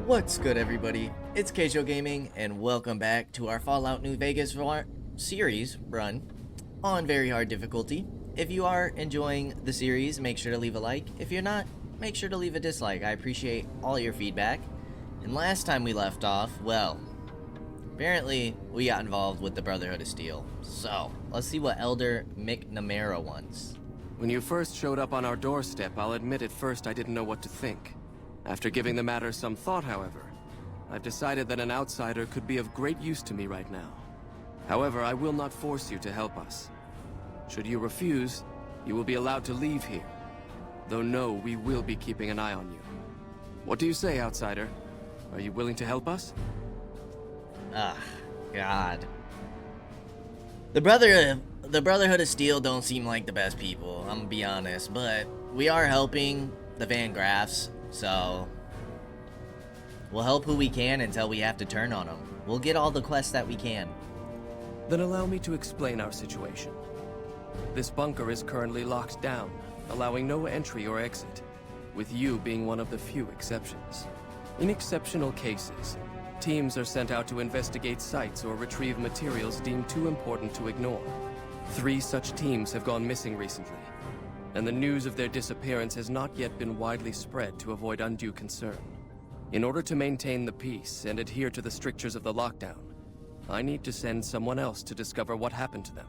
What's good, everybody? It's Kaige-O Gaming, and welcome back to our Fallout New Vegas series run on very hard difficulty. If you are enjoying the series, make sure to leave a like. If you're not, make sure to leave a dislike. I appreciate all your feedback. And last time we left off, well, apparently we got involved with the Brotherhood of Steel. So, let's see what Elder McNamara wants. When you first showed up on our doorstep, I'll admit at first I didn't know what to think. After giving the matter some thought, however, I've decided that an outsider could be of great use to me right now. However, I will not force you to help us. Should you refuse, you will be allowed to leave here. Though no, we will be keeping an eye on you. What do you say, outsider? Are you willing to help us? Ah, God. The Brotherhood of Steel don't seem like the best people, I'm gonna be honest, but we are helping the Van Graffs, so we'll help who we can until we have to turn on them. We'll get all the quests that we can. Then allow me to explain our situation. This bunker is currently locked down, allowing no entry or exit, with you being one of the few exceptions. In exceptional cases, teams are sent out to investigate sites or retrieve materials deemed too important to ignore. 3 such teams have gone missing recently, and the news of their disappearance has not yet been widely spread to avoid undue concern. In order to maintain the peace and adhere to the strictures of the lockdown, I need to send someone else to discover what happened to them.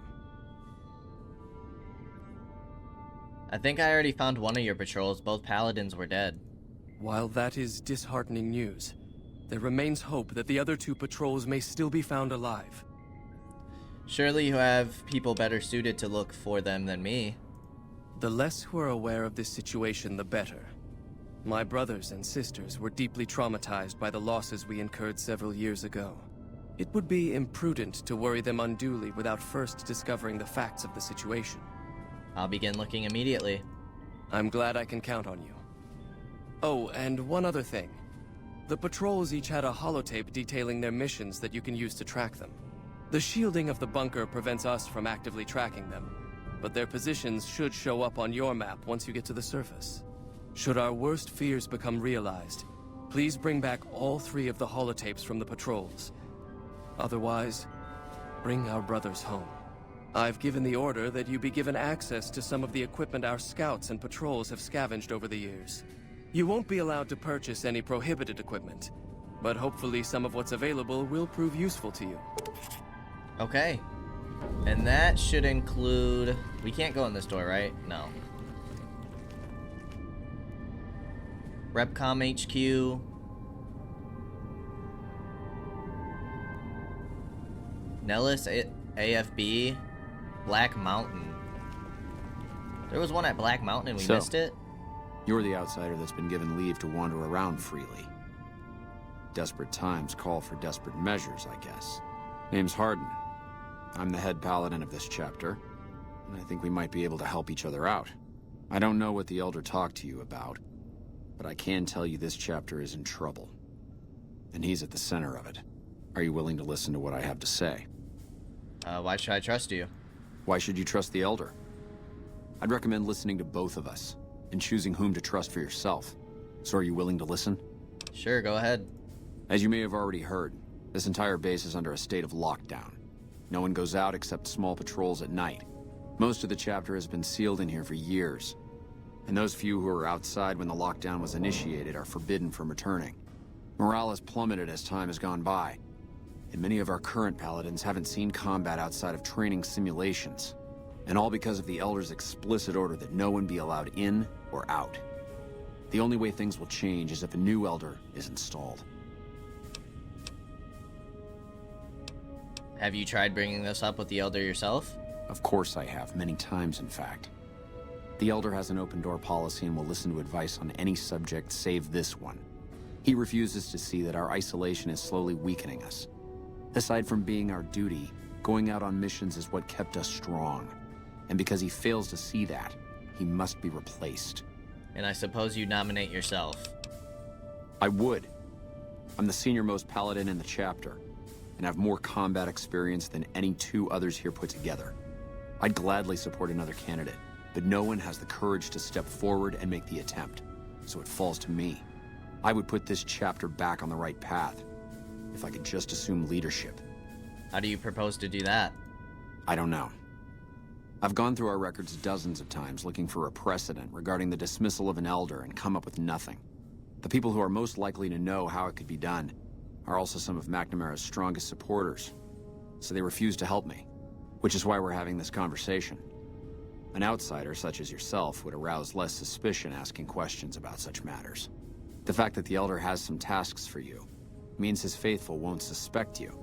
I think I already found one of your patrols. Both paladins were dead. While that is disheartening news, there remains hope that the other 2 patrols may still be found alive. Surely you have people better suited to look for them than me. The less who are aware of this situation, the better. My brothers and sisters were deeply traumatized by the losses we incurred several years ago. It would be imprudent to worry them unduly without first discovering the facts of the situation. I'll begin looking immediately. I'm glad I can count on you. Oh, and one other thing. The patrols each had a holotape detailing their missions that you can use to track them. The shielding of the bunker prevents us from actively tracking them, but their positions should show up on your map once you get to the surface. Should our worst fears become realized, please bring back all 3 of the holotapes from the patrols. Otherwise, bring our brothers home. I've given the order that you be given access to some of the equipment our scouts and patrols have scavenged over the years. You won't be allowed to purchase any prohibited equipment, but hopefully some of what's available will prove useful to you. Okay. And that should include... We can't go in this door, right? No. Repcom HQ. Nellis AFB. Black Mountain. There was one at Black Mountain and we missed it? You're the outsider that's been given leave to wander around freely. Desperate times call for desperate measures, I guess. Name's Hardin. I'm the head paladin of this chapter, and I think we might be able to help each other out. I don't know what the Elder talked to you about, but I can tell you this chapter is in trouble. And he's at the center of it. Are you willing to listen to what I have to say? Why should I trust you? Why should you trust the Elder? I'd recommend listening to both of us, and choosing whom to trust for yourself. So are you willing to listen? Sure, go ahead. As you may have already heard, this entire base is under a state of lockdown. No one goes out except small patrols at night. Most of the chapter has been sealed in here for years. And those few who were outside when the lockdown was initiated are forbidden from returning. Morale has plummeted as time has gone by. And many of our current paladins haven't seen combat outside of training simulations. And all because of the Elder's explicit order that no one be allowed in or out. The only way things will change is if a new Elder is installed. Have you tried bringing this up with the Elder yourself? Of course I have, many times in fact. The Elder has an open door policy and will listen to advice on any subject save this one. He refuses to see that our isolation is slowly weakening us. Aside from being our duty, going out on missions is what kept us strong. And because he fails to see that, he must be replaced. And I suppose you nominate yourself. I would. I'm the senior-most paladin in the chapter, and have more combat experience than any 2 others here put together. I'd gladly support another candidate, but no one has the courage to step forward and make the attempt, so it falls to me. I would put this chapter back on the right path, if I could just assume leadership. How do you propose to do that? I don't know. I've gone through our records dozens of times looking for a precedent regarding the dismissal of an elder and come up with nothing. The people who are most likely to know how it could be done are also some of McNamara's strongest supporters, so they refuse to help me, which is why we're having this conversation. An outsider such as yourself would arouse less suspicion asking questions about such matters. The fact that the Elder has some tasks for you means his faithful won't suspect you,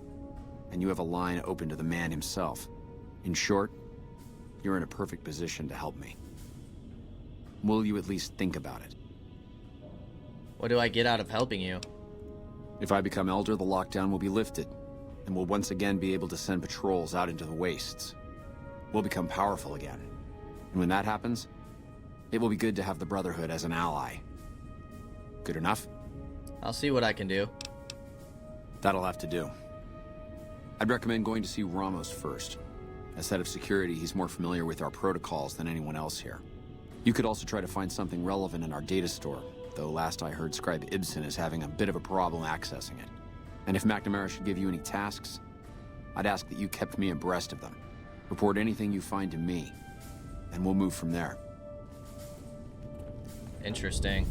and you have a line open to the man himself. In short, you're in a perfect position to help me. Will you at least think about it? What do I get out of helping you? If I become Elder, the lockdown will be lifted, and we'll once again be able to send patrols out into the wastes. We'll become powerful again. And when that happens, it will be good to have the Brotherhood as an ally. Good enough? I'll see what I can do. That'll have to do. I'd recommend going to see Ramos first. As head of security, he's more familiar with our protocols than anyone else here. You could also try to find something relevant in our data store, though last I heard Scribe Ibsen is having a bit of a problem accessing it. And if McNamara should give you any tasks, I'd ask that you kept me abreast of them. Report anything you find to me, and we'll move from there. Interesting.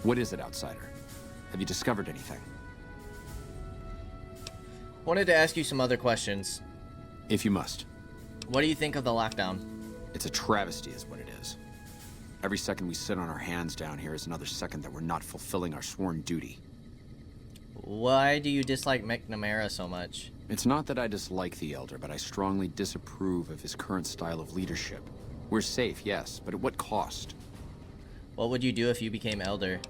What is it, Outsider? Have you discovered anything? Wanted to ask you some other questions. If you must. What do you think of the lockdown? It's a travesty is what it is. Every second we sit on our hands down here is another second that we're not fulfilling our sworn duty. Why do you dislike McNamara so much? It's not that I dislike the Elder, but I strongly disapprove of his current style of leadership. We're safe, yes, but at what cost? What would you do if you became Elder?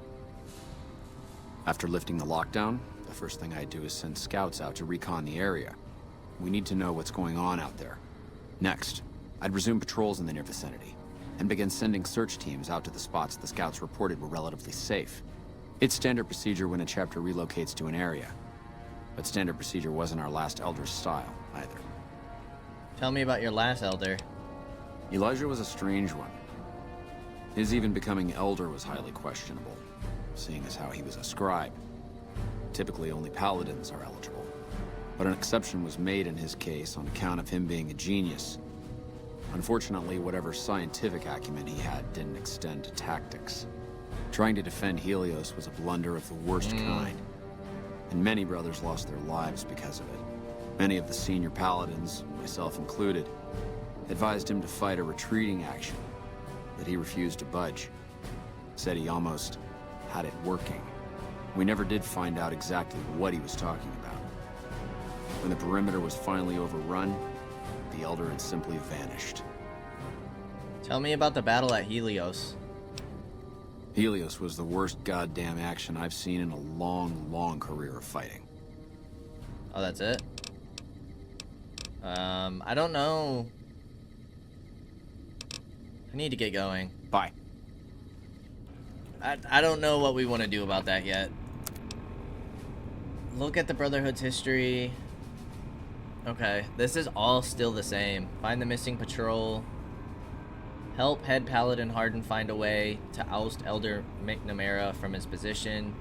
After lifting the lockdown, the first thing I'd do is send scouts out to recon the area. We need to know what's going on out there. Next, I'd resume patrols in the near vicinity, and begin sending search teams out to the spots the scouts reported were relatively safe. It's standard procedure when a chapter relocates to an area, but standard procedure wasn't our last Elder's style, either. Tell me about your last Elder. Elijah was a strange one. His even becoming Elder was highly questionable, seeing as how he was a scribe. Typically, only paladins are eligible, but an exception was made in his case on account of him being a genius. Unfortunately, whatever scientific acumen he had didn't extend to tactics. Trying to defend Helios was a blunder of the worst kind, and many brothers lost their lives because of it. Many of the senior paladins, myself included, advised him to fight a retreating action, but he refused to budge. Said he almost had it working. We never did find out exactly what he was talking about. When the perimeter was finally overrun, the Elder had simply vanished. Tell me about the battle at Helios. Helios was the worst goddamn action I've seen in a long, long career of fighting. Oh, that's it? I don't know. I need to get going. Bye. I don't know what we want to do about that yet. Look at the Brotherhood's history. Okay, this is all still the same. Find the missing patrol. Help head Paladin Hardin find a way to oust Elder McNamara from his position.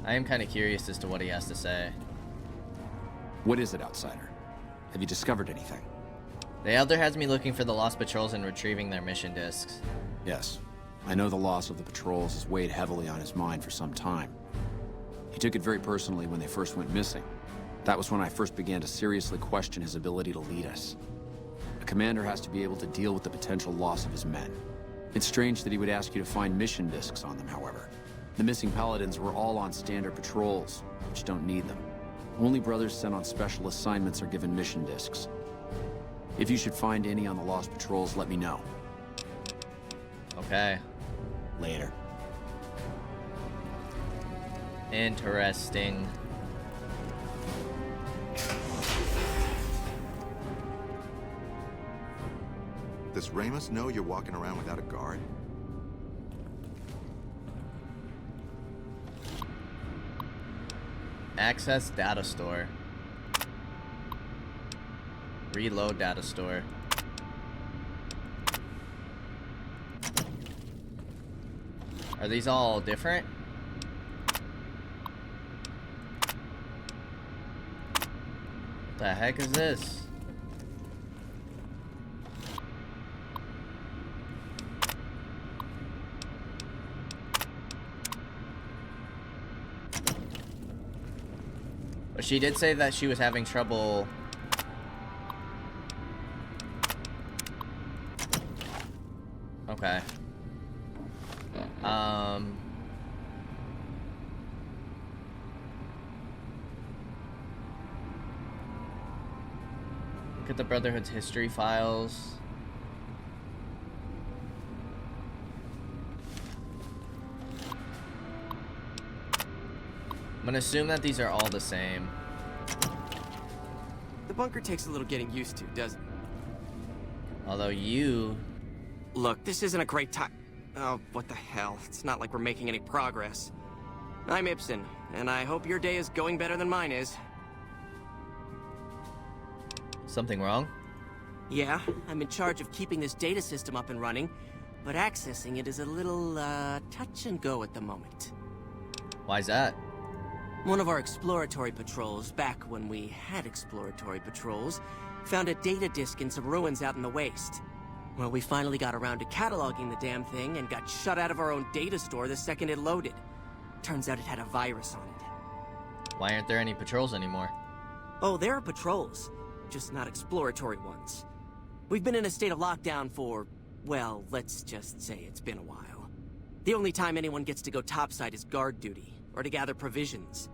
I am kind of curious as to what he has to say. What is it, Outsider? Have you discovered anything? The Elder has me looking for the lost patrols and retrieving their mission discs. Yes. I know the loss of the patrols has weighed heavily on his mind for some time. He took it very personally when they first went missing. That was when I first began to seriously question his ability to lead us. A commander has to be able to deal with the potential loss of his men. It's strange that he would ask you to find mission discs on them, however. The missing paladins were all on standard patrols, which don't need them. Only brothers sent on special assignments are given mission discs. If you should find any on the lost patrols, let me know. Okay. Later. Interesting. Does Ramos know you're walking around without a guard? Access data store. Reload data store. Are these all different? What the heck is this? But she did say that she was having trouble. Okay. Look at the Brotherhood's history files. I'm gonna assume that these are all the same. The bunker takes a little getting used to, doesn't it? Although you... Look, this isn't a great time. Oh, what the hell. It's not like we're making any progress. I'm Ibsen, and I hope your day is going better than mine is. Something wrong? Yeah, I'm in charge of keeping this data system up and running, but accessing it is a little, touch and go at the moment. Why's that? One of our exploratory patrols, back when we had exploratory patrols, found a data disk in some ruins out in the waste. Well, we finally got around to cataloging the damn thing and got shut out of our own data store the second it loaded. Turns out it had a virus on it. Why aren't there any patrols anymore? Oh, there are patrols, just not exploratory ones. We've been in a state of lockdown for, well, let's just say it's been a while. The only time anyone gets to go topside is guard duty, or to gather provisions.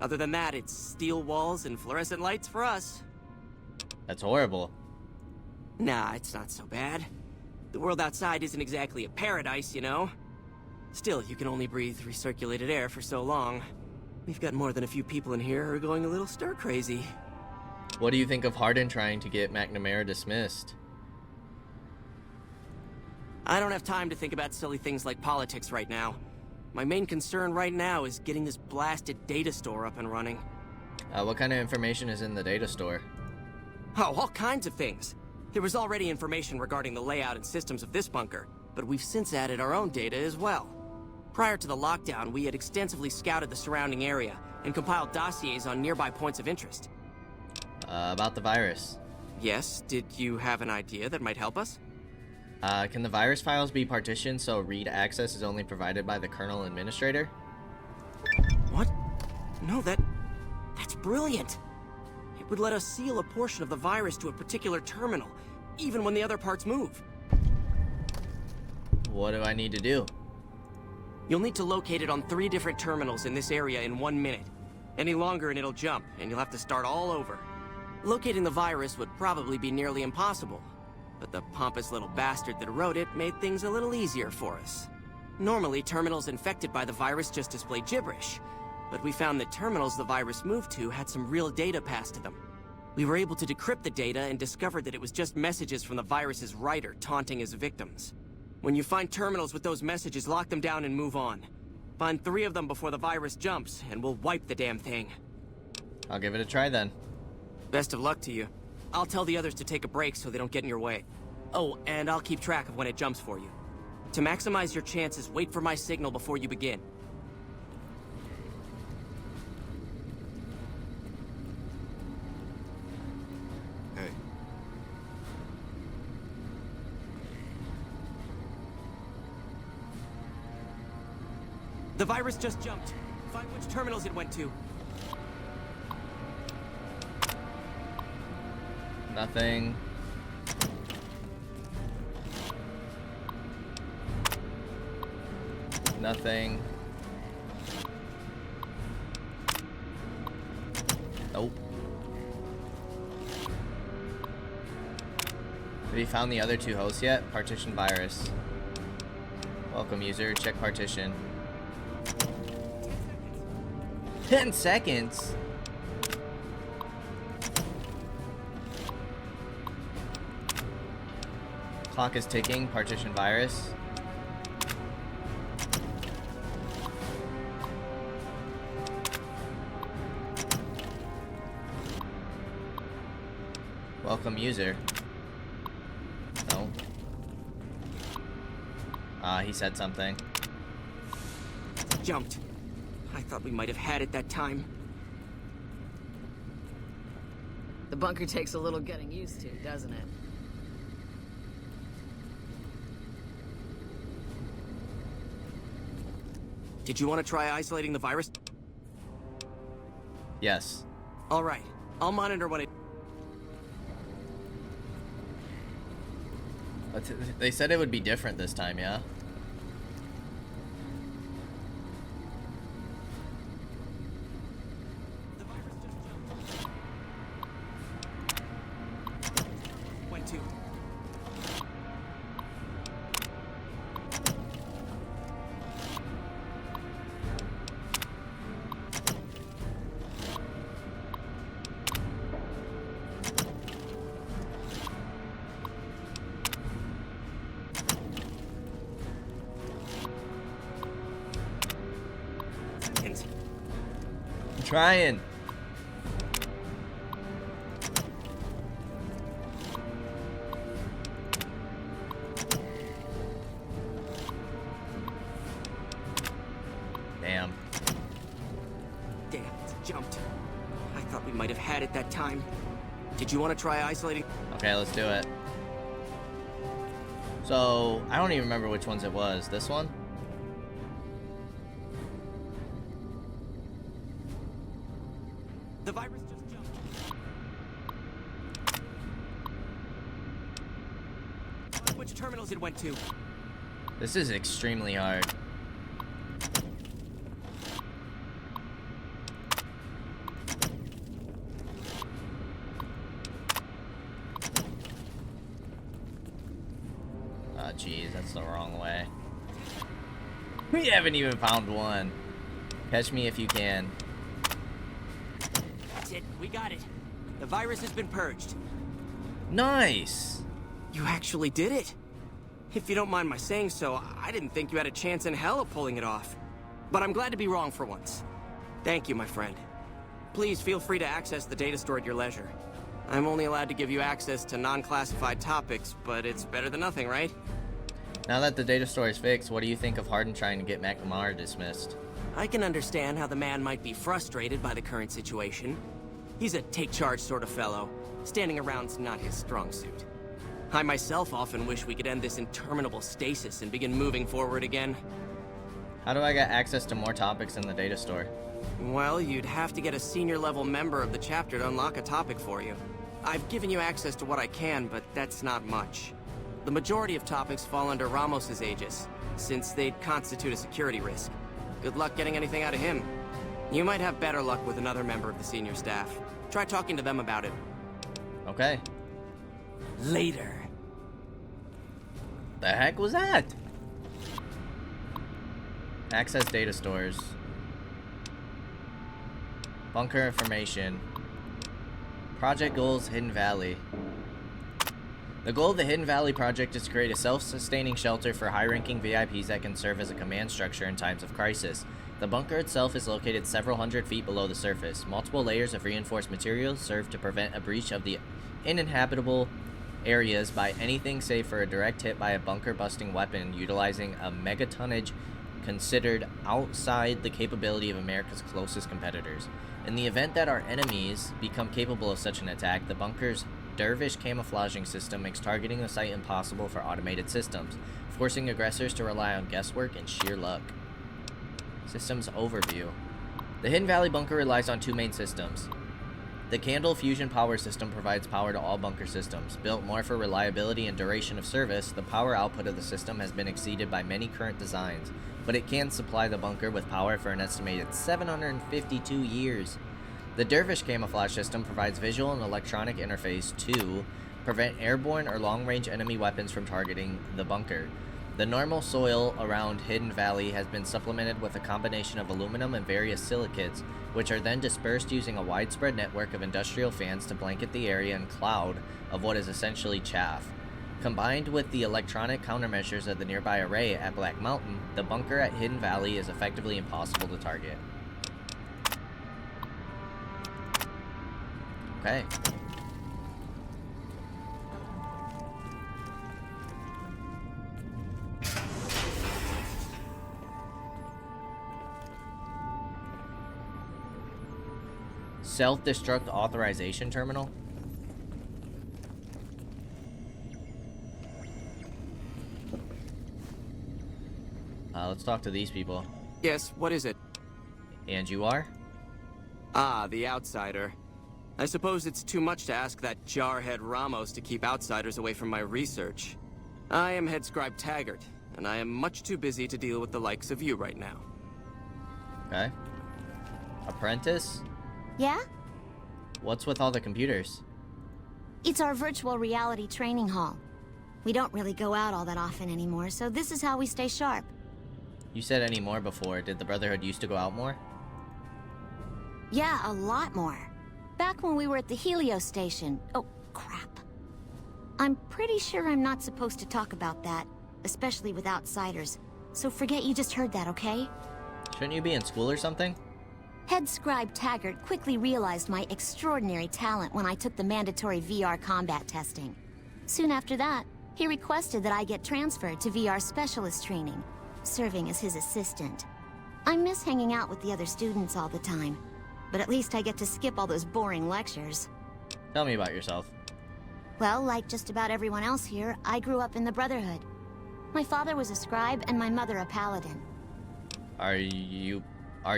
Other than that, it's steel walls and fluorescent lights for us. That's horrible. Nah, it's not so bad. The world outside isn't exactly a paradise, you know? Still, you can only breathe recirculated air for so long. We've got more than a few people in here who are going a little stir-crazy. What do you think of Hardin trying to get McNamara dismissed? I don't have time to think about silly things like politics right now. My main concern right now is getting this blasted data store up and running. What kind of information is in the data store? Oh, all kinds of things. There was already information regarding the layout and systems of this bunker, but we've since added our own data as well. Prior to the lockdown, we had extensively scouted the surrounding area and compiled dossiers on nearby points of interest. About the virus. Yes, did you have an idea that might help us? Can the virus files be partitioned so read access is only provided by the kernel administrator? What? No, that's brilliant. It would let us seal a portion of the virus to a particular terminal, even when the other parts move. What do I need to do? You'll need to locate it on 3 different terminals in this area in 1 minute. Any longer and it'll jump, and you'll have to start all over. Locating the virus would probably be nearly impossible, but the pompous little bastard that wrote it made things a little easier for us. Normally, terminals infected by the virus just display gibberish, but we found that terminals the virus moved to had some real data passed to them. We were able to decrypt the data and discovered that it was just messages from the virus's writer taunting his victims. When you find terminals with those messages, lock them down and move on. Find 3 of them before the virus jumps, and we'll wipe the damn thing. I'll give it a try then. Best of luck to you. I'll tell the others to take a break so they don't get in your way. Oh, and I'll keep track of when it jumps for you. To maximize your chances, wait for my signal before you begin. Hey, The virus just jumped. Find which terminals it went to. Nothing. Nothing. Nope. Have you found the other 2 hosts yet? Partition virus. Welcome, user. Check partition. 10 seconds? Clock is ticking. Partition virus. Welcome user. No. He said something. Jumped. I thought we might have had it that time. The bunker takes a little getting used to, doesn't it? Did you want to try isolating the virus? Yes. All right. I'll monitor what it... They said it would be different this time, yeah? Went to... I'm trying. Damn. Damn, it's jumped. I thought we might have had it that time. Did you want to try isolating... Okay, let's do it. So, I don't even remember which ones it was. This one? The virus just jumped. Which terminals it went to? This is extremely hard. Oh, jeez, that's the wrong way. We haven't even found one. Catch me if you can. That's it. We got it. The virus has been purged. Nice! You actually did it. If you don't mind my saying so, I didn't think you had a chance in hell of pulling it off. But I'm glad to be wrong for once. Thank you, my friend. Please feel free to access the data store at your leisure. I'm only allowed to give you access to non-classified topics, but it's better than nothing, right? Now that the data store is fixed, what do you think of Hardin trying to get McNamara dismissed? I can understand how the man might be frustrated by the current situation. He's a take-charge sort of fellow. Standing around's not his strong suit. I myself often wish we could end this interminable stasis and begin moving forward again. How do I get access to more topics in the data store? Well, you'd have to get a senior-level member of the chapter to unlock a topic for you. I've given you access to what I can, but that's not much. The majority of topics fall under Ramos's aegis, since they'd constitute a security risk. Good luck getting anything out of him. You might have better luck with another member of the senior staff. Try talking to them about it. Okay. Later. The heck was that? Access data stores. Bunker information. Project goals, Hidden Valley. The goal of the Hidden Valley project is to create a self-sustaining shelter for high-ranking VIPs that can serve as a command structure in times of crisis. The bunker itself is located several hundred feet below the surface. Multiple layers of reinforced materials serve to prevent a breach of the uninhabitable areas by anything save for a direct hit by a bunker-busting weapon utilizing a megatonnage considered outside the capability of America's closest competitors. In the event that our enemies become capable of such an attack, the bunker's dervish camouflaging system makes targeting the site impossible for automated systems, forcing aggressors to rely on guesswork and sheer luck. Systems overview. The Hidden Valley bunker relies on two main systems. The Candle fusion power system provides power to all bunker systems. Built more for reliability and duration of service, the power output of the system has been exceeded by many current designs, but it can supply the bunker with power for an estimated 752 years. The Dervish camouflage system provides visual and electronic interface to prevent airborne or long-range enemy weapons from targeting the bunker. The normal soil around Hidden Valley has been supplemented with a combination of aluminum and various silicates, which are then dispersed using a widespread network of industrial fans to blanket the area in cloud of what is essentially chaff. Combined with the electronic countermeasures of the nearby array at Black Mountain, the bunker at Hidden Valley is effectively impossible to target. Okay. Self-destruct authorization terminal? Let's talk to these people. Yes, what is it? And you are? Ah, the outsider. I suppose it's too much to ask that jarhead Ramos to keep outsiders away from my research. I am Head Scribe Taggart, and I am much too busy to deal with the likes of you right now. Okay. Apprentice? Yeah? What's with all the computers? It's our virtual reality training hall. We don't really go out all that often anymore, so this is how we stay sharp. You said any more before. Did the Brotherhood used to go out more? Yeah, a lot more. Back when we were at the Helios station. Oh, crap. I'm pretty sure I'm not supposed to talk about that, especially with outsiders. So forget you just heard that, okay? Shouldn't you be in school or something? Head Scribe Taggart quickly realized my extraordinary talent when I took the mandatory VR combat testing. Soon after that, he requested that I get transferred to VR specialist training, serving as his assistant. I miss hanging out with the other students all the time, but at least I get to skip all those boring lectures. Tell me about yourself. Well, like just about everyone else here, I grew up in the Brotherhood. My father was a scribe and my mother a paladin. Are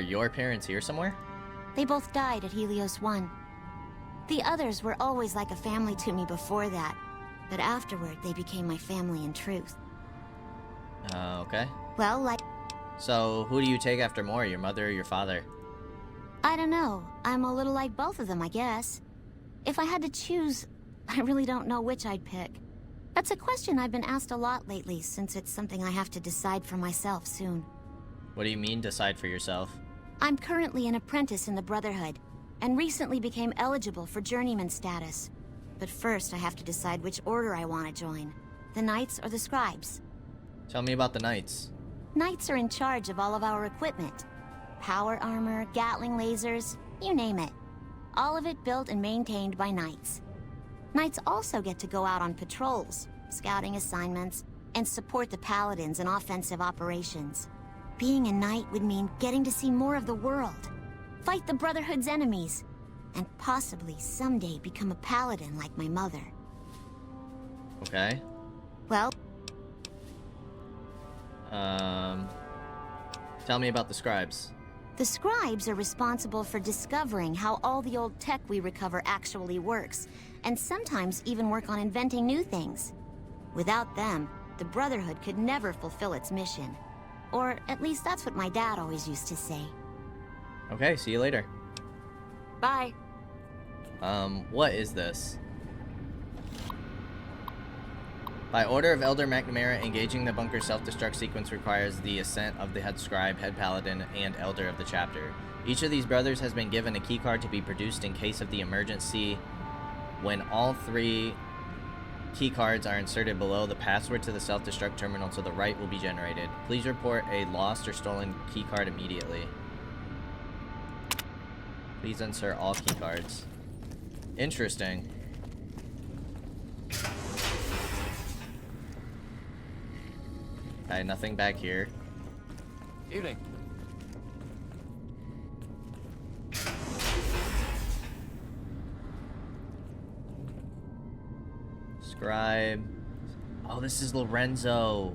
your parents here somewhere? They both died at Helios 1. The others were always like a family to me before that, but afterward they became my family in truth. Okay. Well, like... So, who do you take after more, your mother or your father? I don't know. I'm a little like both of them, I guess. If I had to choose, I really don't know which I'd pick. That's a question I've been asked a lot lately, since it's something I have to decide for myself soon. What do you mean, decide for yourself? I'm currently an apprentice in the Brotherhood, and recently became eligible for journeyman status. But first, I have to decide which order I want to join. The Knights or the Scribes. Tell me about the Knights. Knights are in charge of all of our equipment. Power armor, Gatling lasers, you name it. All of it built and maintained by Knights. Knights also get to go out on patrols, scouting assignments, and support the Paladins in offensive operations. Being a Knight would mean getting to see more of the world, fight the Brotherhood's enemies, and possibly someday become a Paladin like my mother. Okay. Well... Tell me about the Scribes. The Scribes are responsible for discovering how all the old tech we recover actually works, and sometimes even work on inventing new things. Without them, the Brotherhood could never fulfill its mission. Or at least that's what my dad always used to say. Okay, see you later. Bye. What is this? By order of Elder McNamara, engaging the bunker self-destruct sequence requires the assent of the head scribe, head paladin, and elder of the chapter. Each of these brothers has been given a keycard to be produced in case of the emergency. When all three keycards are inserted below, the password to the self-destruct terminal to the right will be generated. Please report a lost or stolen keycard immediately. Please insert all keycards. Interesting. Okay, nothing back here. Evening. Scribe. Oh, this is Lorenzo.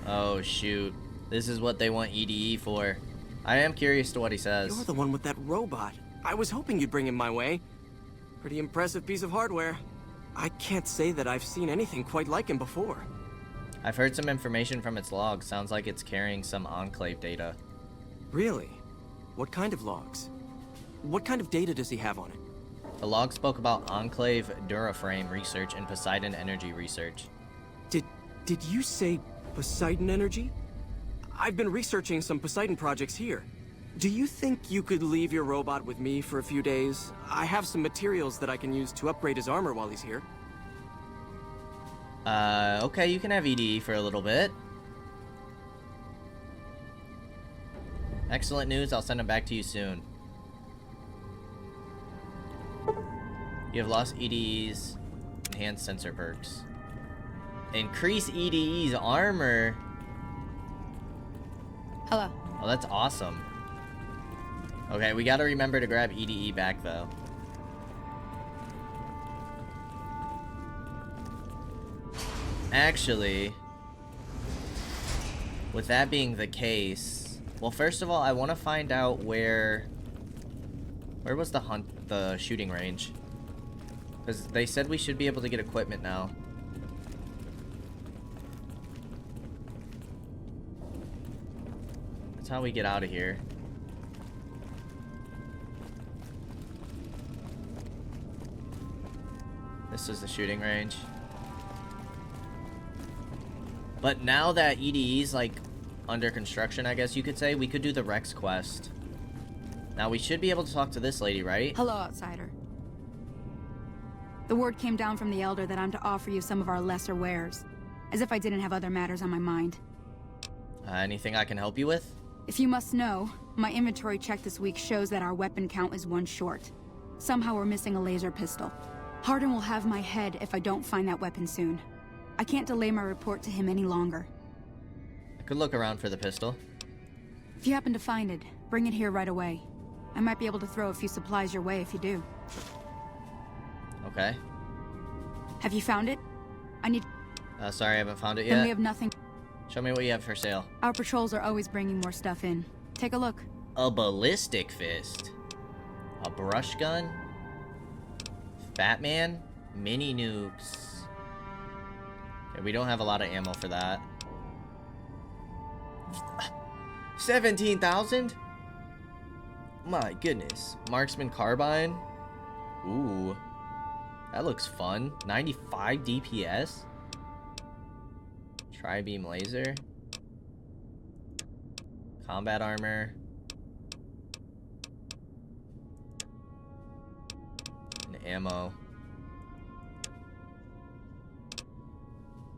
Oh, shoot. This is what they want EDE for. I am curious to what he says. You're the one with that robot. I was hoping you'd bring him my way. Pretty impressive piece of hardware. I can't say that I've seen anything quite like him before. I've heard some information from its logs. Sounds like it's carrying some Enclave data. Really? What kind of logs? What kind of data does he have on it? The log spoke about Enclave Duraframe research and Poseidon Energy research. Did you say Poseidon Energy? I've been researching some Poseidon projects here. Do you think you could leave your robot with me for a few days? I have some materials that I can use to upgrade his armor while he's here. Okay, you can have EDE for a little bit. Excellent news, I'll send him back to you soon. You have lost EDE's enhanced sensor perks. Increase EDE's armor. Hello. Oh, that's awesome. Okay, we gotta remember to grab EDE back, though. Actually, with that being the case, well, first of all, I want to find out where was the shooting range? Because they said we should be able to get equipment now. That's how we get out of here. This is the shooting range. But now that EDE's like under construction, I guess you could say, we could do the Rex quest. Now we should be able to talk to this lady, right? Hello, outsider. The word came down from the Elder that I'm to offer you some of our lesser wares. As if I didn't have other matters on my mind. Anything I can help you with? If you must know, my inventory check this week shows that our weapon count is 1 short. Somehow we're missing a laser pistol. Hardin will have my head if I don't find that weapon soon. I can't delay my report to him any longer. I could look around for the pistol. If you happen to find it, bring it here right away. I might be able to throw a few supplies your way if you do. Okay. Have you found it? I need... Sorry, I haven't found it Then we yet. have nothing. Show me what you have for sale. Our patrols are always bringing more stuff in. Take a look. A ballistic fist. A brush gun. Fat Man. Mini nukes. Okay, we don't have a lot of ammo for that. 17,000? My goodness. Marksman carbine. Ooh. That looks fun. 95 DPS. Tri-beam laser. Combat armor. And ammo.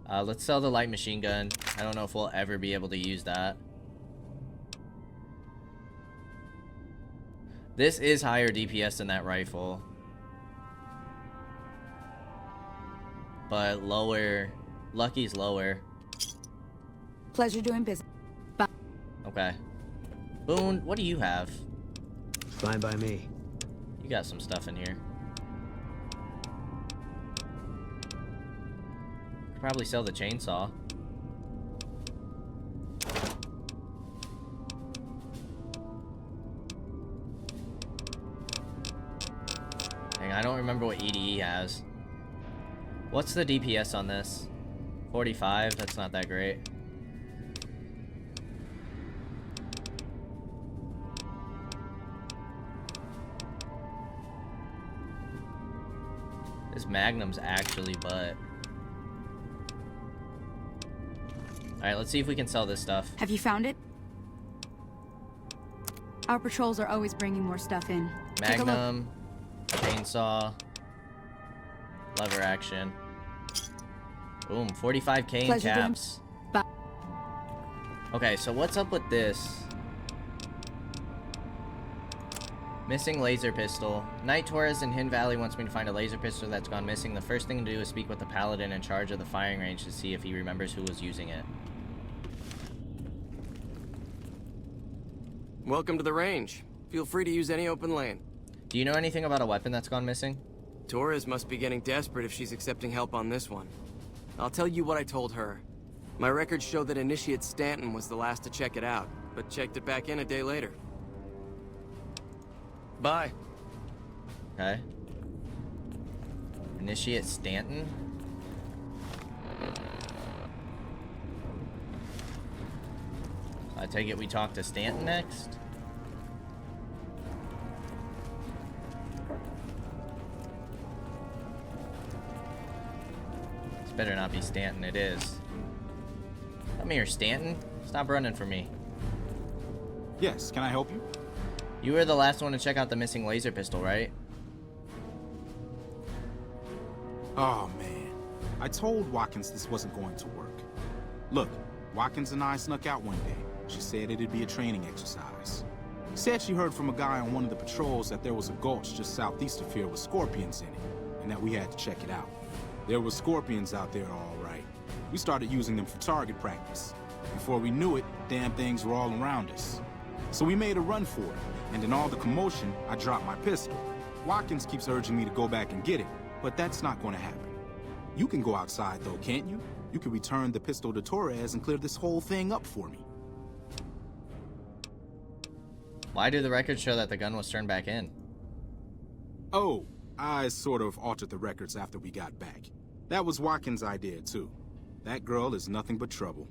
Let's sell the light machine gun. I don't know if we'll ever be able to use that. This is higher DPS than that rifle. But lower. Lucky's lower. Pleasure doing business. Bye. Okay. Boone, what do you have? Fine by me. You got some stuff in here. Could probably sell the chainsaw. Dang, I don't remember what EDE has. What's the DPS on this? 45? That's not that great. This Magnum's actually butt. Alright, let's see if we can sell this stuff. Have you found it? Our patrols are always bringing more stuff in. Take a look. Magnum, chainsaw, lever action. Boom, 45k in Pleasure doing- caps. Bye. Okay, so what's up with this? Missing laser pistol. Knight Torres in Hin Valley wants me to find a laser pistol that's gone missing. The first thing to do is speak with the paladin in charge of the firing range to see if he remembers who was using it. Welcome to the range. Feel free to use any open lane. Do you know anything about a weapon that's gone missing? Torres must be getting desperate if she's accepting help on this one. I'll tell you what I told her. My records show that Initiate Stanton was the last to check it out, but checked it back in a day later. Bye. Okay. Initiate Stanton? I take it we talk to Stanton next? This better not be Stanton, it is. Come here, Stanton. Stop running from me. Yes, can I help you? You were the last one to check out the missing laser pistol, right? Oh, man. I told Watkins this wasn't going to work. Look, Watkins and I snuck out one day. She said it'd be a training exercise. Said she heard from a guy on one of the patrols that there was a gulch just southeast of here with scorpions in it, and that we had to check it out. There were scorpions out there, all right. We started using them for target practice. Before we knew it, damn things were all around us. So we made a run for it, and in all the commotion, I dropped my pistol. Watkins keeps urging me to go back and get it, but that's not going to happen. You can go outside, though, can't you? You can return the pistol to Torres and clear this whole thing up for me. Why do the records show that the gun was turned back in? Oh, I sort of altered the records after we got back. That was Watkins' idea, too. That girl is nothing but trouble.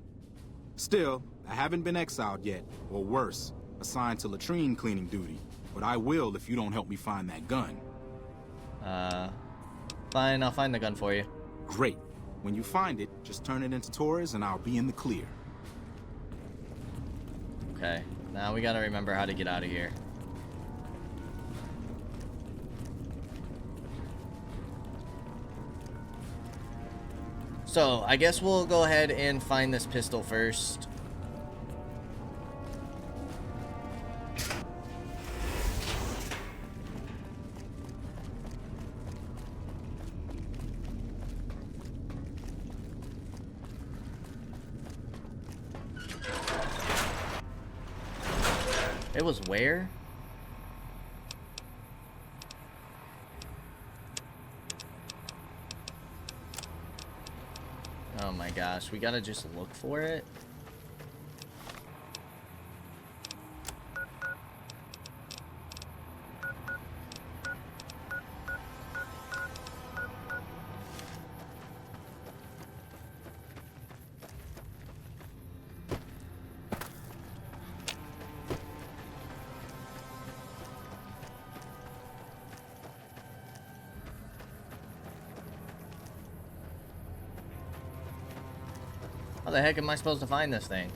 Still, I haven't been exiled yet, or worse, assigned to latrine cleaning duty. But I will if you don't help me find that gun. Fine, I'll find the gun for you. Great. When you find it, just turn it into Torres and I'll be in the clear. Okay, now we gotta remember how to get out of here. So, I guess we'll go ahead and find this pistol first. It was where? Oh my gosh, we gotta just look for it. How the heck am I supposed to find this thing?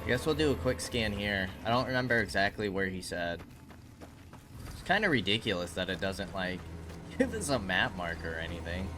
I guess we'll do a quick scan here. I don't remember exactly where he said. It's kind of ridiculous that it doesn't, like, give us a map marker or anything.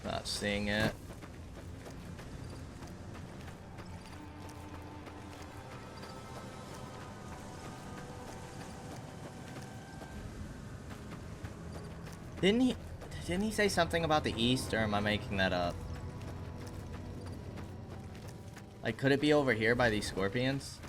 Not seeing it. Didn't he say something about the east, or am I making that up? Like, could it be over here by these scorpions?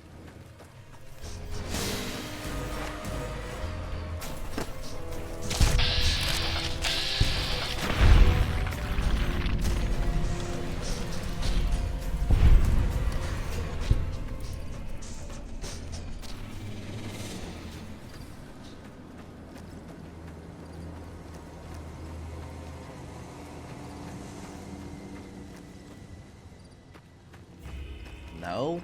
No.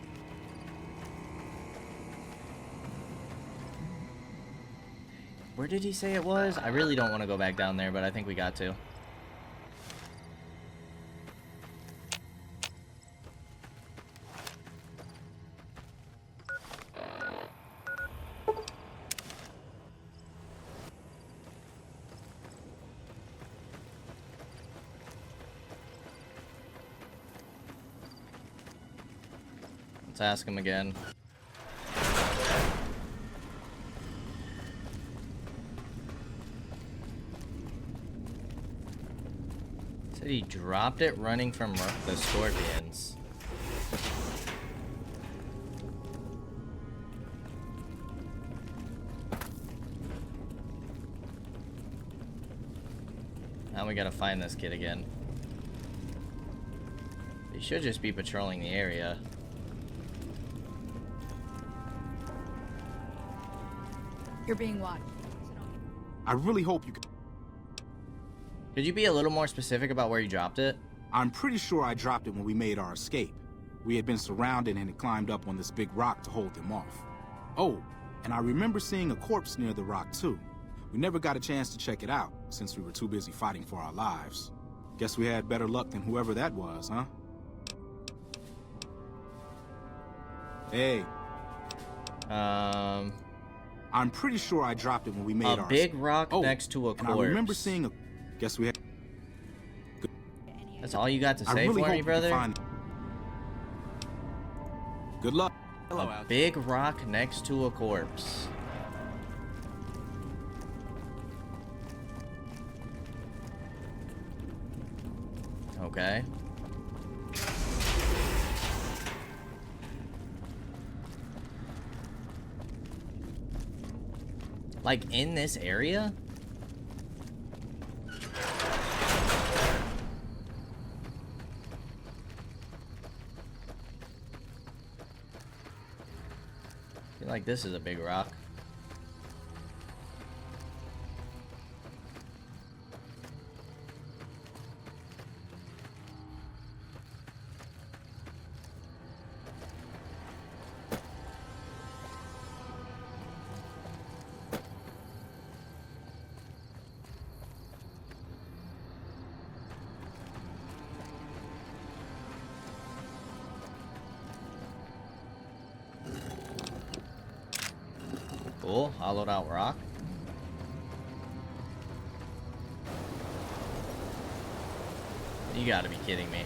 Where did he say it was? I really don't want to go back down there, but I think we got to. Let's ask him again. Said he dropped it running from the scorpions. Now we gotta find this kid again. He should just be patrolling the area. You're being watched. I really hope you can. Could you be a little more specific about where you dropped it? I'm pretty sure I dropped it when we made our escape. We had been surrounded and had climbed up on this big rock to hold them off. Oh, and I remember seeing a corpse near the rock too. We never got a chance to check it out, since we were too busy fighting for our lives. Guess we had better luck than whoever that was, huh? Hey. I'm pretty sure I dropped it when we made a big rock next to a corpse. And I remember seeing a... Guess we had... That's all you got to say for me, brother? Good luck. A big rock next to a corpse. Okay. Like in this area? I feel like this is a big rock. Cool, hollowed out rock. You gotta be kidding me.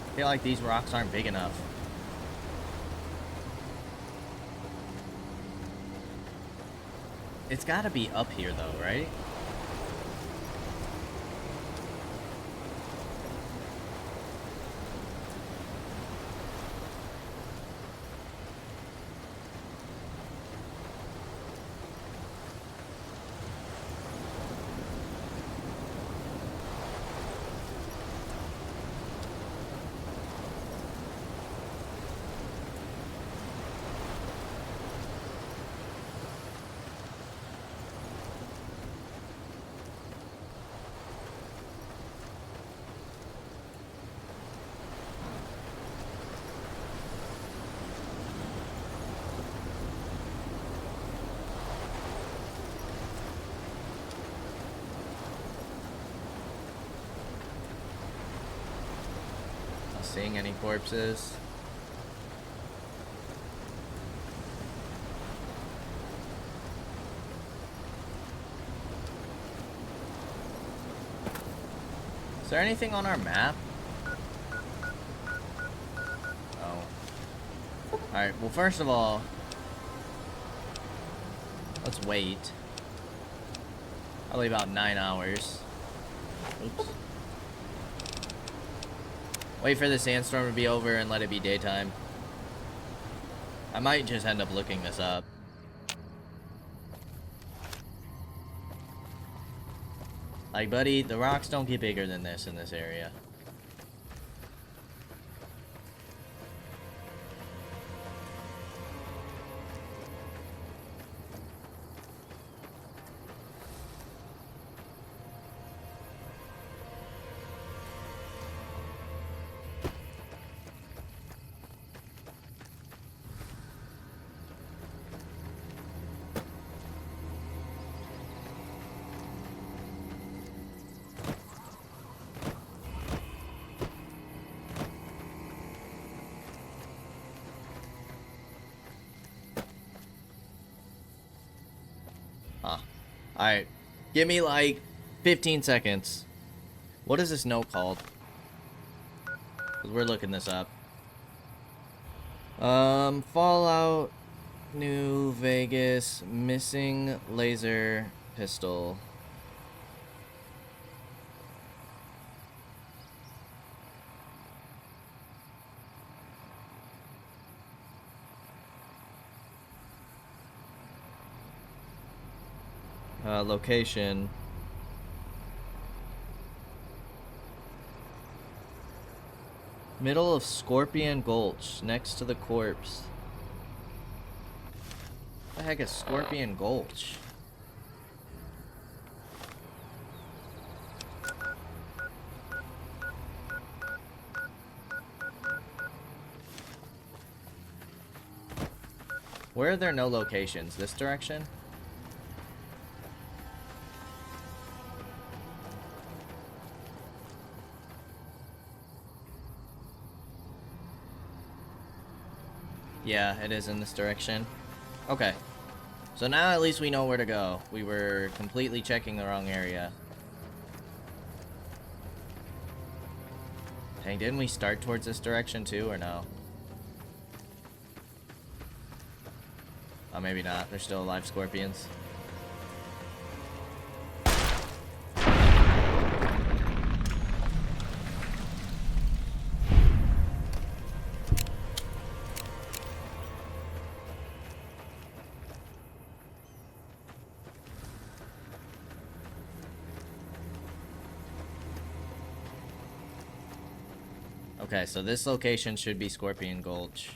I feel like these rocks aren't big enough. It's gotta be up here though, right? Seeing any corpses? Is there anything on our map? Oh. Alright, well first of all, let's wait. Probably about 9 hours. Oops. Wait for the sandstorm to be over and let it be daytime. I might just end up looking this up. Like, buddy, the rocks don't get bigger than this in this area. Alright. Give me like 15 seconds. What is this note called? 'Cause we're looking this up. Fallout New Vegas missing laser pistol. Location. Middle of Scorpion Gulch, next to the corpse. What the heck is Scorpion Gulch? Where are there no locations? This direction? Yeah, it is in this direction. Okay. So now at least we know where to go. We were completely checking the wrong area. Dang, didn't we start towards this direction too, or no? Oh, maybe not. There's still live scorpions. Okay, so this location should be Scorpion Gulch.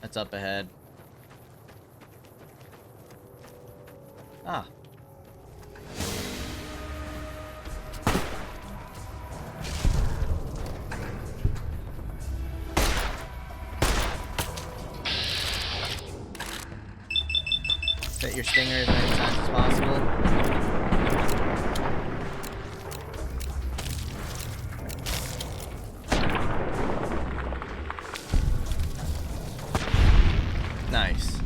That's up ahead. Ah. Set your stinger as many times as possible. Nice.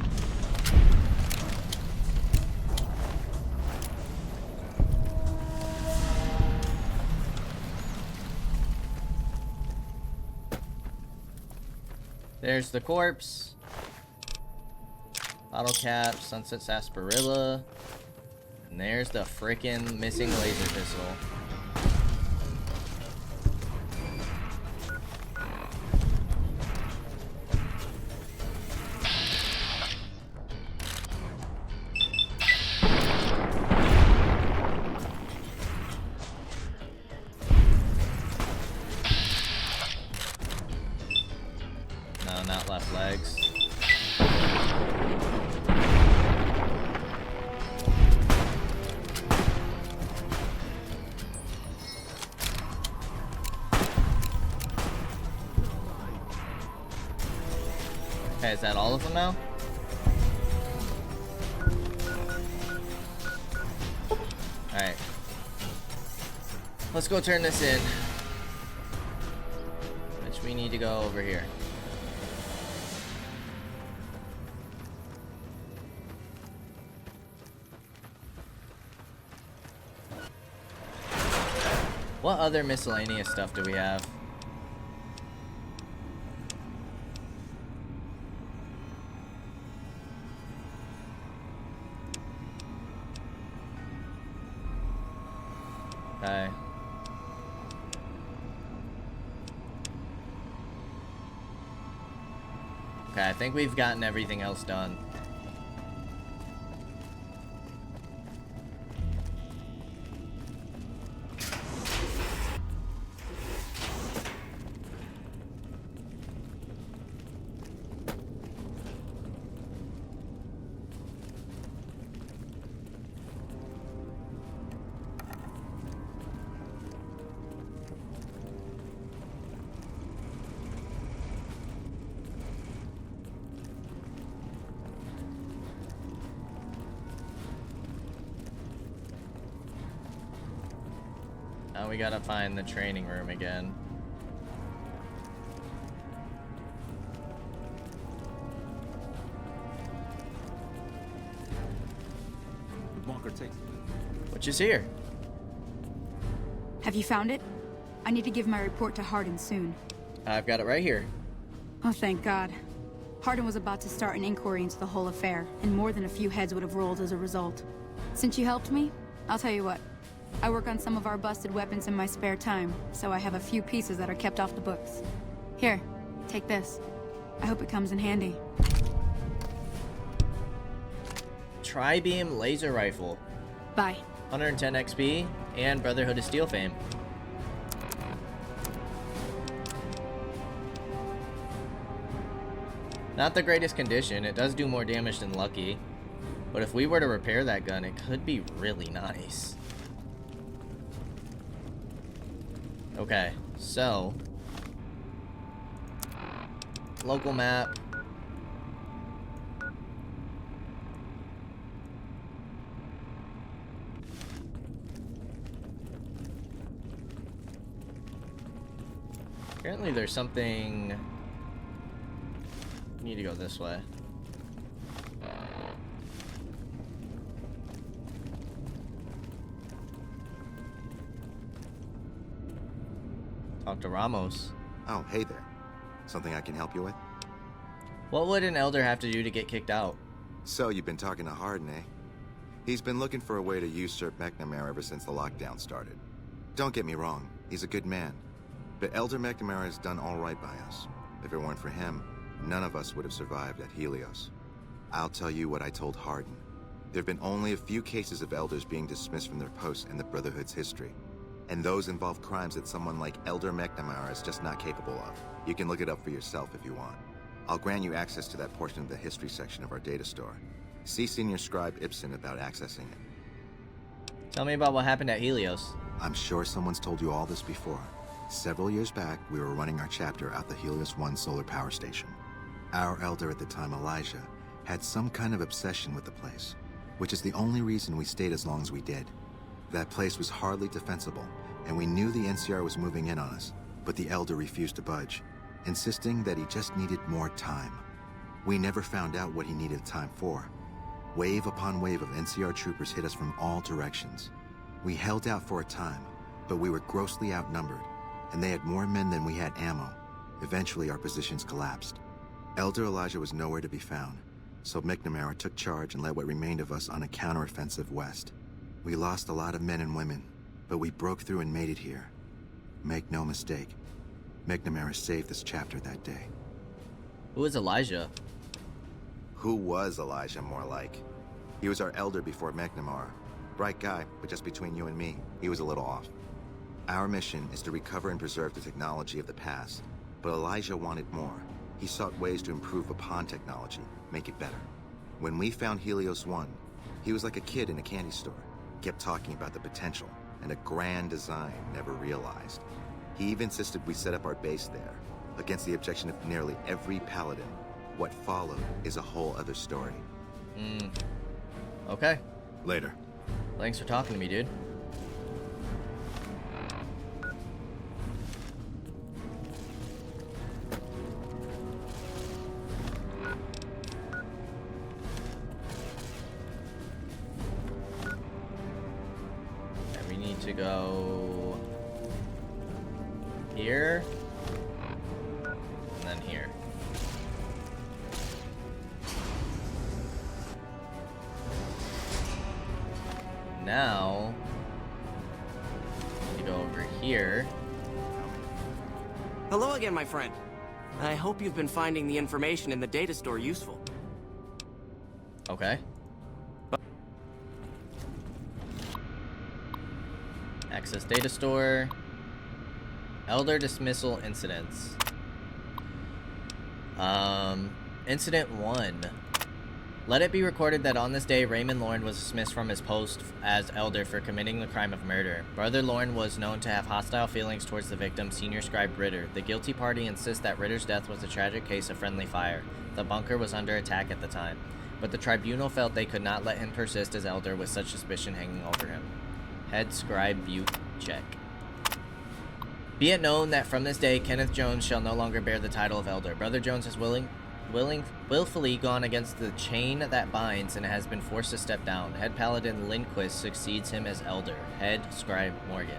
There's the corpse. Bottle cap, sunset sarsaparilla. And there's the frickin' missing laser pistol. No, not left legs. Okay, is that all of them now? Alright. Let's go turn this in. Which we need to go over here. What other miscellaneous stuff do we have? Okay. Okay, I think we've gotten everything else done. Now we gotta find the training room again. The bunker takes. Which is here. Have you found it? I need to give my report to Hardin soon. I've got it right here. Oh, thank God. Hardin was about to start an inquiry into the whole affair, and more than a few heads would have rolled as a result. Since you helped me, I'll tell you what. I work on some of our busted weapons in my spare time, so I have a few pieces that are kept off the books. Here, take this. I hope it comes in handy. Tri-beam laser rifle. Bye. 110 XP and Brotherhood of Steel fame. Not the greatest condition. It does do more damage than Lucky. But if we were to repair that gun, it could be really nice. Okay, so local map. Apparently there's something. We need to go this way. Talk to Ramos. Oh, hey there. Something I can help you with? What would an elder have to do to get kicked out? So, you've been talking to Hardin, eh? He's been looking for a way to usurp McNamara ever since the lockdown started. Don't get me wrong, he's a good man. But Elder McNamara has done all right by us. If it weren't for him, none of us would have survived at Helios. I'll tell you what I told Hardin. There have been only a few cases of elders being dismissed from their posts in the Brotherhood's history. And those involve crimes that someone like Elder McNamara is just not capable of. You can look it up for yourself if you want. I'll grant you access to that portion of the history section of our data store. See Senior Scribe Ibsen about accessing it. Tell me about what happened at Helios. I'm sure someone's told you all this before. Several years back, we were running our chapter at the Helios 1 solar power station. Our elder at the time, Elijah, had some kind of obsession with the place, which is the only reason we stayed as long as we did. That place was hardly defensible, and we knew the NCR was moving in on us, but the elder refused to budge, insisting that he just needed more time. We never found out what he needed time for. Wave upon wave of NCR troopers hit us from all directions. We held out for a time, but we were grossly outnumbered, and they had more men than we had ammo. Eventually, our positions collapsed. Elder Elijah was nowhere to be found, so McNamara took charge and led what remained of us on a counteroffensive west. We lost a lot of men and women, but we broke through and made it here. Make no mistake, McNamara saved this chapter that day. Who is Elijah? Who was Elijah, more like? He was our elder before McNamara. Bright guy, but just between you and me, he was a little off. Our mission is to recover and preserve the technology of the past, but Elijah wanted more. He sought ways to improve upon technology, make it better. When we found Helios 1, he was like a kid in a candy store. Kept talking about the potential and a grand design never realized. He even insisted we set up our base there, against the objection of nearly every paladin. What followed is a whole other story. Okay. Later. Thanks for talking to me, dude. To go here and then here. Now you go over here. Hello again, my friend. I hope you've been finding the information in the data store useful. Okay. Access data store. Elder dismissal incidents. Incident 1. Let it be recorded that on this day, Raymond Lorne was dismissed from his post as elder for committing the crime of murder. Brother Lorne was known to have hostile feelings towards the victim, Senior Scribe Ritter. The guilty party insists that Ritter's death was a tragic case of friendly fire. The bunker was under attack at the time, but the tribunal felt they could not let him persist as elder with such suspicion hanging over him. Head scribe view check. Be it known that from this day, Kenneth Jones shall no longer bear the title of elder. Brother Jones is willing willfully gone against the chain that binds and has been forced to step down. Head Paladin Lindquist succeeds him as Elder. Head Scribe Morgan.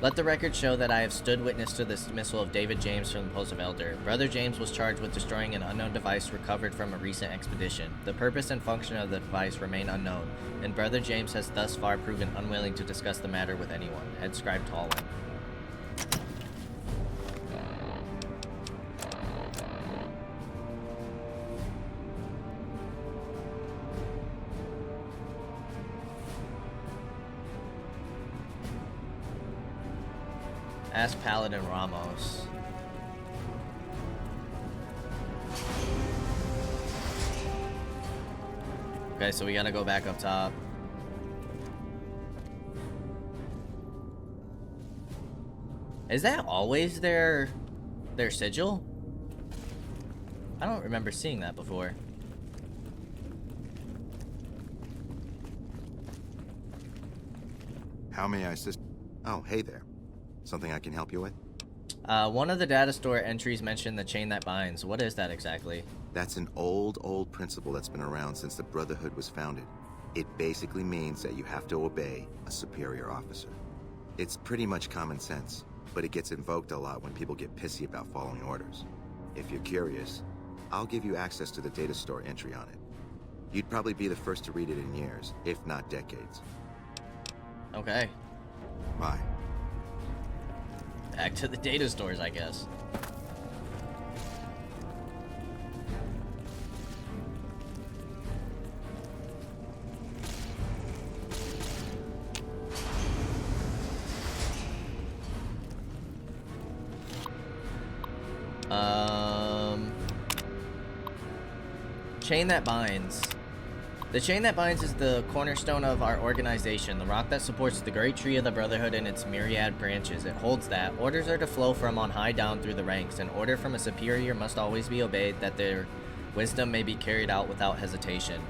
Let the record show that I have stood witness to the dismissal of David James from the post of Elder. Brother James was charged with destroying an unknown device recovered from a recent expedition. The purpose and function of the device remain unknown, and Brother James has thus far proven unwilling to discuss the matter with anyone. Head Scribe Tallwin. Ask Paladin Ramos. Okay, so we gotta go back up top. Is that always their sigil? I don't remember seeing that before. How may I assist? Oh, hey there. Something I can help you with? One of the data store entries mentioned the chain that binds. What is that exactly? That's an old principle that's been around since the Brotherhood was founded. It basically means that you have to obey a superior officer. It's pretty much common sense, but it gets invoked a lot when people get pissy about following orders. If you're curious, I'll give you access to the data store entry on it. You'd probably be the first to read it in years, if not decades. Okay. Bye. Back to the data stores, I guess. Chain that binds. The chain that binds is the cornerstone of our organization, the rock that supports the great tree of the Brotherhood and its myriad branches. It holds that. Orders are to flow from on high down through the ranks. An order from a superior must always be obeyed, that their wisdom may be carried out without hesitation.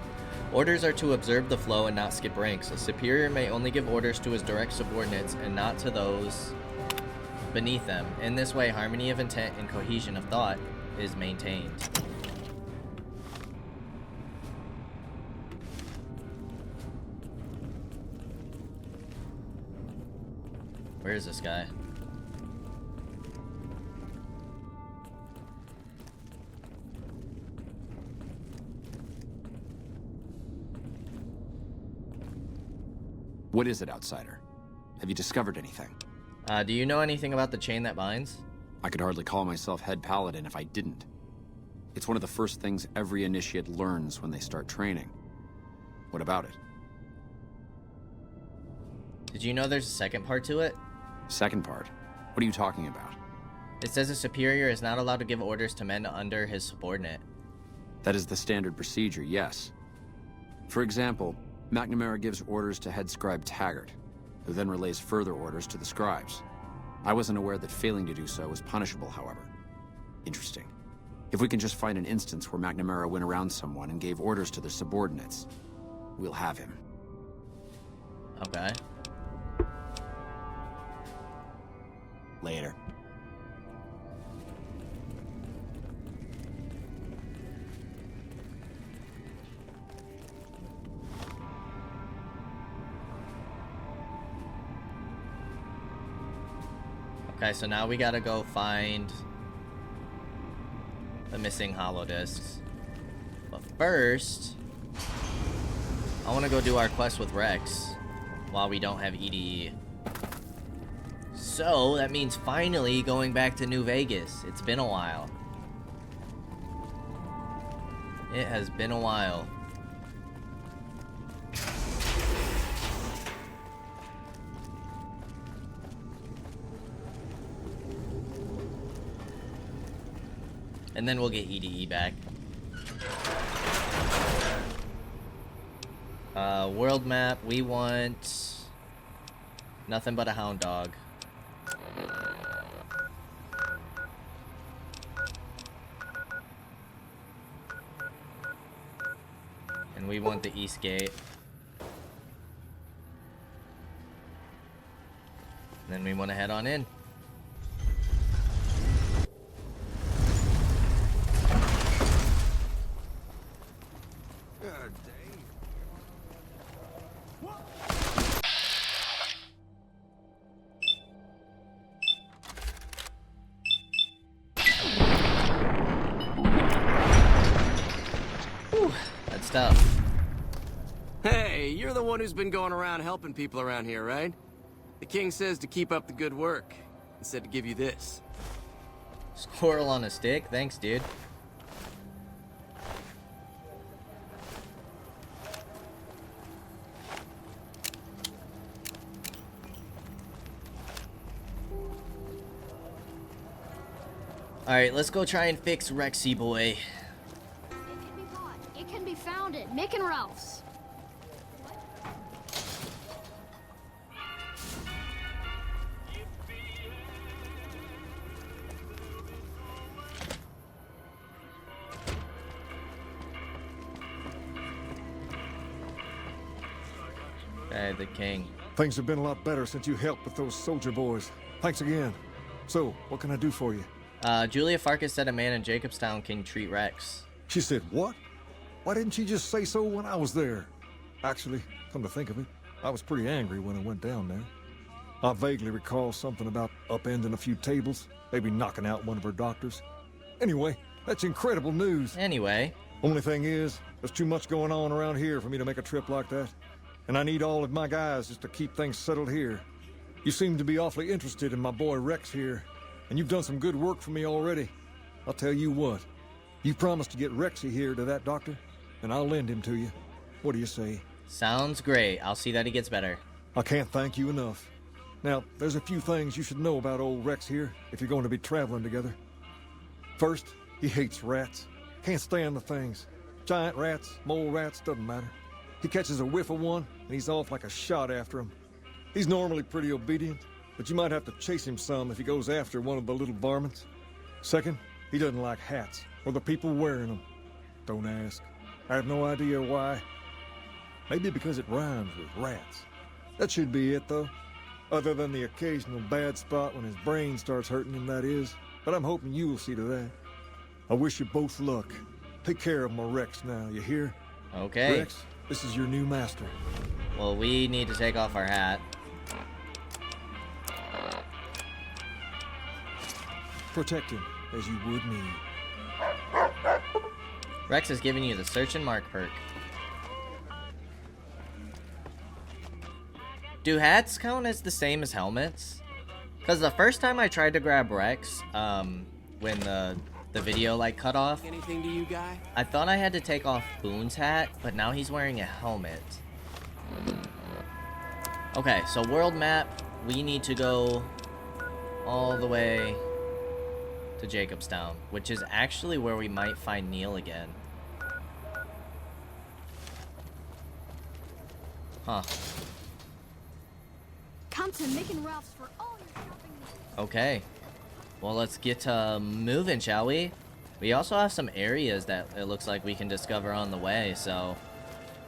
Orders are to observe the flow and not skip ranks. A superior may only give orders to his direct subordinates and not to those beneath them. In this way, harmony of intent and cohesion of thought is maintained. Where is this guy? What is it, outsider? Have you discovered anything? Do you know anything about the chain that binds? I could hardly call myself head paladin if I didn't. It's one of the first things every initiate learns when they start training. What about it? Did you know there's a second part to it? Second part? What are you talking about? It says a superior is not allowed to give orders to men under his subordinate. That is the standard procedure, yes. For example, McNamara gives orders to head scribe Taggart, who then relays further orders to the scribes. I wasn't aware that failing to do so was punishable, however. Interesting. If we can just find an instance where McNamara went around someone and gave orders to their subordinates, we'll have him. Okay. Later. Okay, so now we gotta go find the missing holodiscs. But first, I want to go do our quest with Rex while we don't have EDE. So, that means finally going back to New Vegas. It's been a while. It has been a while. And then we'll get EDE back. World map, we want nothing but a hound dog. And we want the east gate. And then we want to head on in. stuff. Hey, you're the one who's been going around helping people around here, right? The king says to keep up the good work, and said to give you this. Squirrel on a stick? Thanks, dude. Alright, let's go try and fix Rexy boy. It can be bought. It can be found at Mick and Ralph's. Okay, the king. Things have been a lot better since you helped with those soldier boys. Thanks again. So, what can I do for you? Julia Farkas said a man in Jacobstown can treat Rex. She said, what? Why didn't she just say so when I was there? Actually, come to think of it, I was pretty angry when I went down there. I vaguely recall something about upending a few tables, maybe knocking out one of her doctors. Anyway, that's incredible news. Anyway. Only thing is, there's too much going on around here for me to make a trip like that. And I need all of my guys just to keep things settled here. You seem to be awfully interested in my boy Rex here, and you've done some good work for me already. I'll tell you what, you promised to get Rexy here to that doctor, and I'll lend him to you. What do you say? Sounds great. I'll see that he gets better. I can't thank you enough. Now, there's a few things you should know about old Rex here if you're going to be traveling together. First, he hates rats. Can't stand the things. Giant rats, mole rats, doesn't matter. He catches a whiff of one, and he's off like a shot after him. He's normally pretty obedient, but you might have to chase him some if he goes after one of the little varmints. Second, he doesn't like hats, or the people wearing them. Don't ask. I have no idea why. Maybe because it rhymes with rats. That should be it, though. Other than the occasional bad spot when his brain starts hurting him, that is. But I'm hoping you will see to that. I wish you both luck. Take care of my Rex now, you hear? Okay. Rex, this is your new master. Well, we need to take off our hat. Protect him as you would me. Rex is giving you the search and mark perk. Do hats count as the same as helmets? Because the first time I tried to grab Rex, when the video like cut off, Anything to you, guy? I thought I had to take off Boone's hat, but now he's wearing a helmet. Okay, so world map, we need to go all the way to Jacobstown, which is actually where we might find Neil again. Huh. Come to Mick and Ralph's for all your shopping needs. Okay. Well, let's get to moving, shall we? We also have some areas that it looks like we can discover on the way, so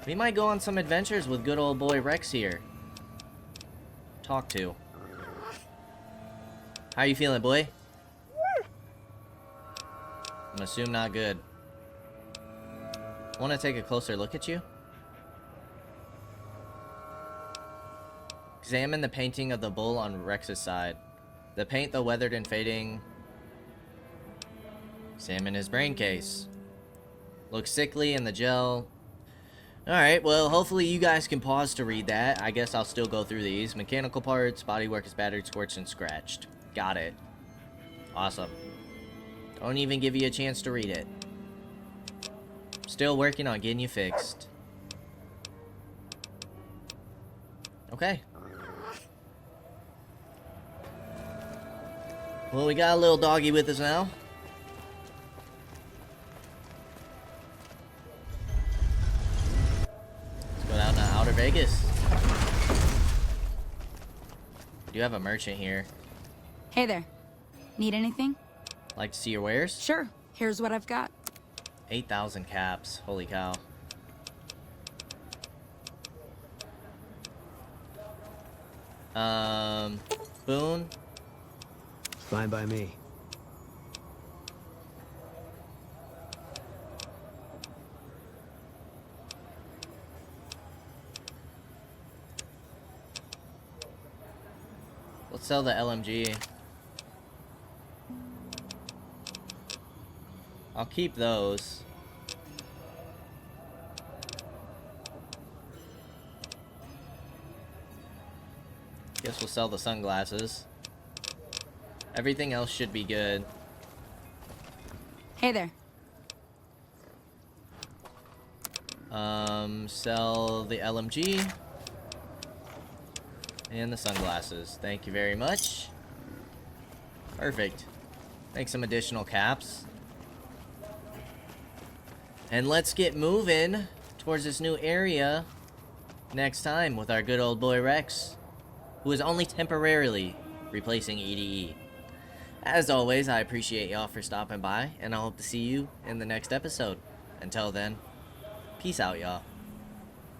we might go on some adventures with good old boy Rex here. Talk to. How you feeling, boy? I'm assuming not good. Want to take a closer look at you? Examine the painting of the bull on Rex's side. The paint, though weathered and fading. Examine his brain case. Looks sickly in the gel. Alright, well, hopefully you guys can pause to read that. I guess I'll still go through these. Mechanical parts, bodywork is battered, scorched, and scratched. Got it. Awesome. Don't even give you a chance to read it. Still working on getting you fixed. Okay. Well, we got a little doggy with us now. Let's go down to Outer Vegas. We do have a merchant here. Hey there. Need anything? Like to see your wares? Sure. Here's what I've got. 8,000 caps. Holy cow. Boone? Fine by me. Let's sell the LMG. I'll keep those. Guess we'll sell the sunglasses. Everything else should be good. Hey there. Sell the LMG. And the sunglasses. Thank you very much. Perfect. Make some additional caps. And let's get moving towards this new area next time with our good old boy Rex, who is only temporarily replacing EDE. As always, I appreciate y'all for stopping by, and I hope to see you in the next episode. Until then, peace out, y'all.